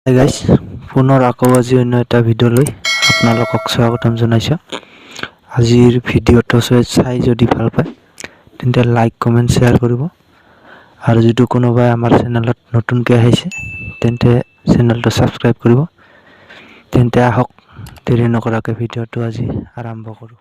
Hi guys, পুনৰ আকৌ আজি অন্য এটা ভিডিঅ'লৈ আপোনালোকক স্বাগতম জনাইছো। আজিৰ ভিডিঅ'টো চাই যদি ভাল পায় তেন্তে লাইক কমেন্ট শ্বেয়াৰ কৰিব আৰু যদি কোনোবাই আমাৰ চেনেলত নতুনকৈ আহিছে তেন্তে চেনেলটো সাবস্ক্ৰাইব কৰিব। তেন্তে আহক দেৰি নকৰাকৈ ভিডিঅ'টো আজি আৰম্ভ কৰোঁ।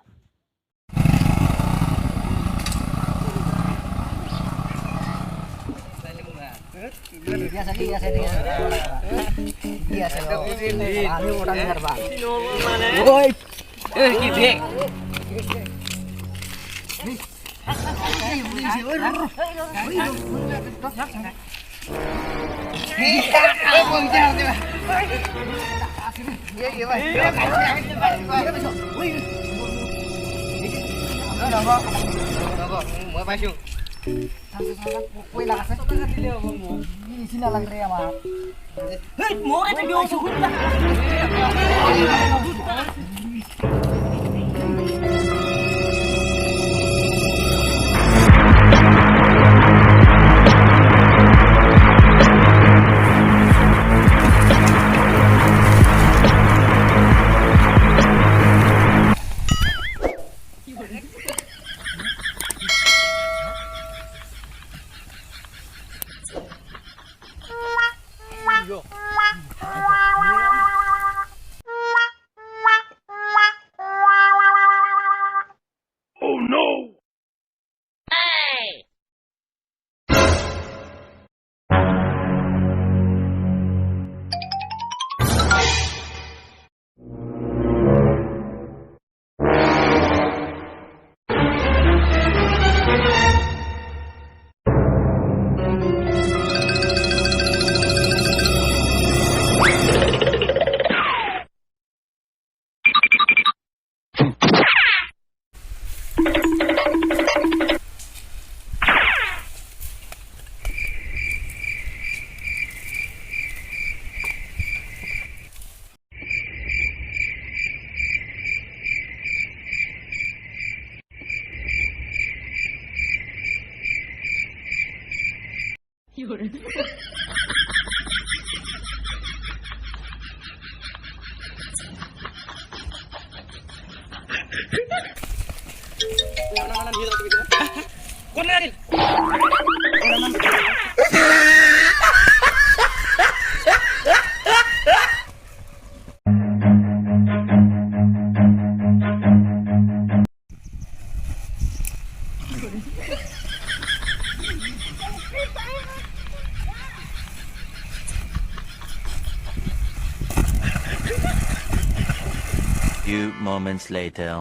Few moments later.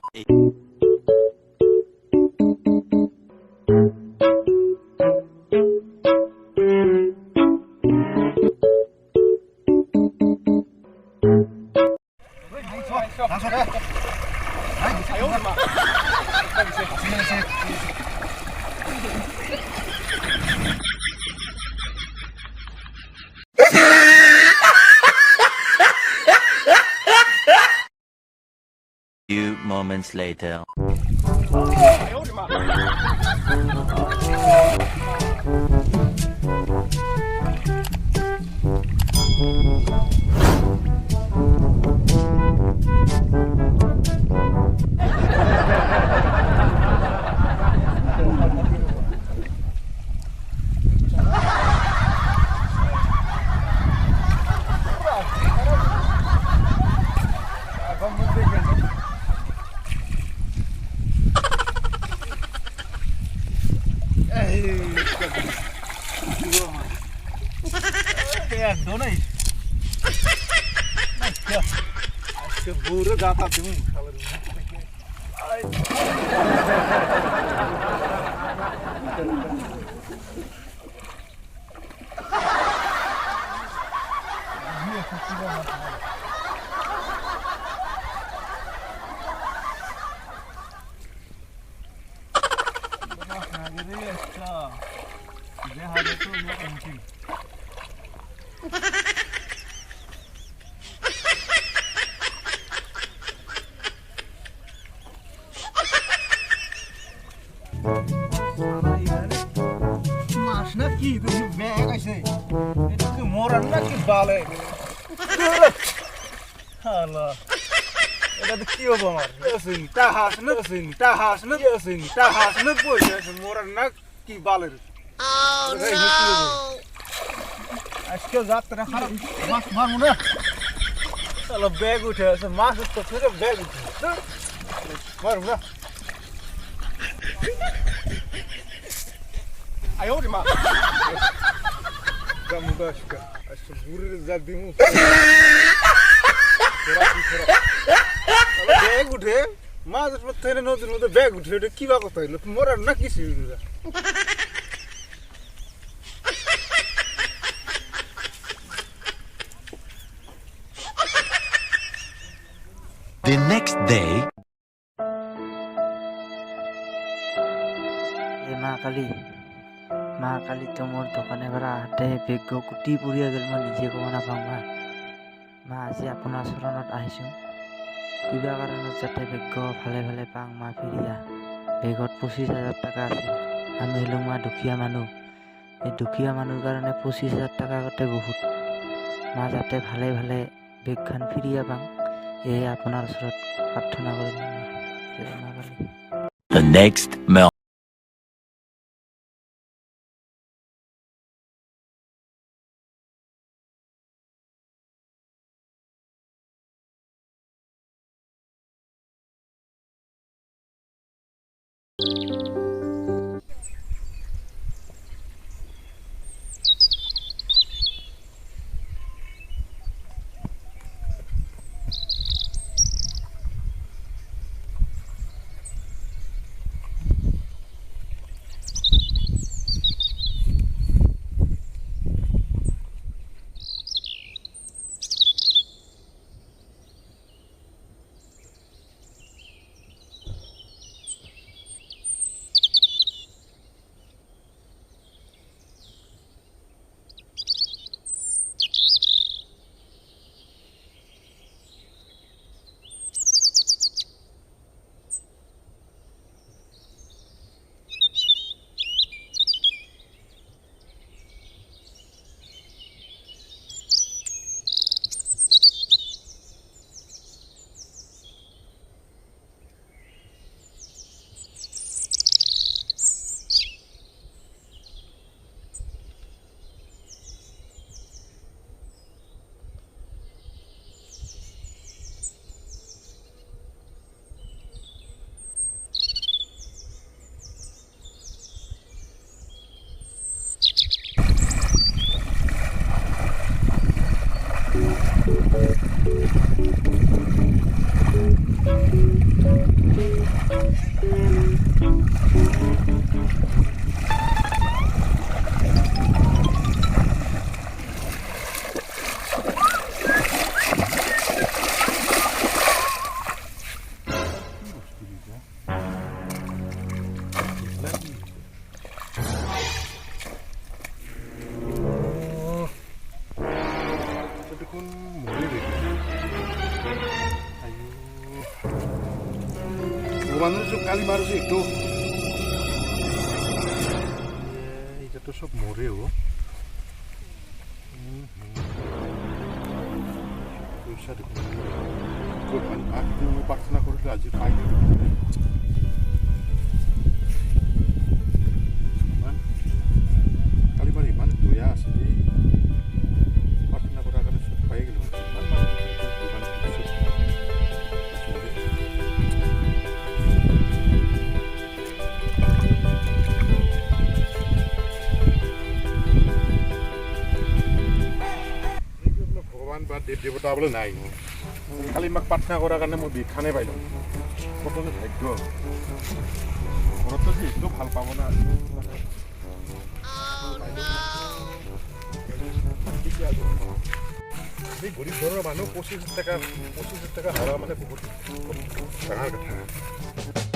Few moments later. Burro gata dum. Mas na ki tu bag ai sei. Itu ke moran na ki bale. হালা এটা তো কি হবো আমার টাহাস না পয়সা আছে মোরার না কি বালের আজকে যাত্রা খারাপ মাছ মারবো না চলো ব্যাগ উঠে আছে মাছ উঠতে থেকে ব্যাগ উঠে মারবো না আয় ওরে মা কামুদা আজকে বুড়ির যা দিমু ব্যাগ উঠে মাছ থেকে নদীর মধ্যে ব্যাগ উঠে এটা কি বা কথা হইলো মরার না কিছু The next day. মা কালি তো মোর দোকানে পৰা আহোঁতে বেগ কুটি পুৰিয়া গ'ল মই নিজে ক'ব নাপাওঁ মা আজি আপোনাৰ চৰণত আহিছোঁ কিবা কাৰণত যাতে বেগ ভালে ভালে পাওঁ মা ফিৰিয়া বেগত 25,000 টকা আছিল আমি হলোঁ মা দুখীয়া মানুহ এই দুখীয়া মানুহৰ কাৰণে 25,000 টকা আগতে বহুত মা যাতে ভালে ভালে বেগখন ফিৰিয়া পাওঁ এয়ে আপোনাৰ ওচৰত প্ৰাৰ্থনা কৰিলোঁ মা কালি The next morning. মানুষ কালি মারছে একটু এটা তো সব মরেও পয়সা দেখুন প্রার্থনা করলে আজ পাই কালিমার ইমান দয়া আছে যে প্রার্থনা করার কারণে সব পাই গেল দেৱ দেৱতা বোলে নাই খালি মাক প্ৰাৰ্থনা কৰাৰ কাৰণে মই বিখানে পাইলোঁ কত যে ভাগ্য ঘৰততো যে একদম ভাল পাব না এই গৰীব ঘৰৰ মানুহ 25,000 টকা হৰা মানে বহুত ডাঙৰ কথা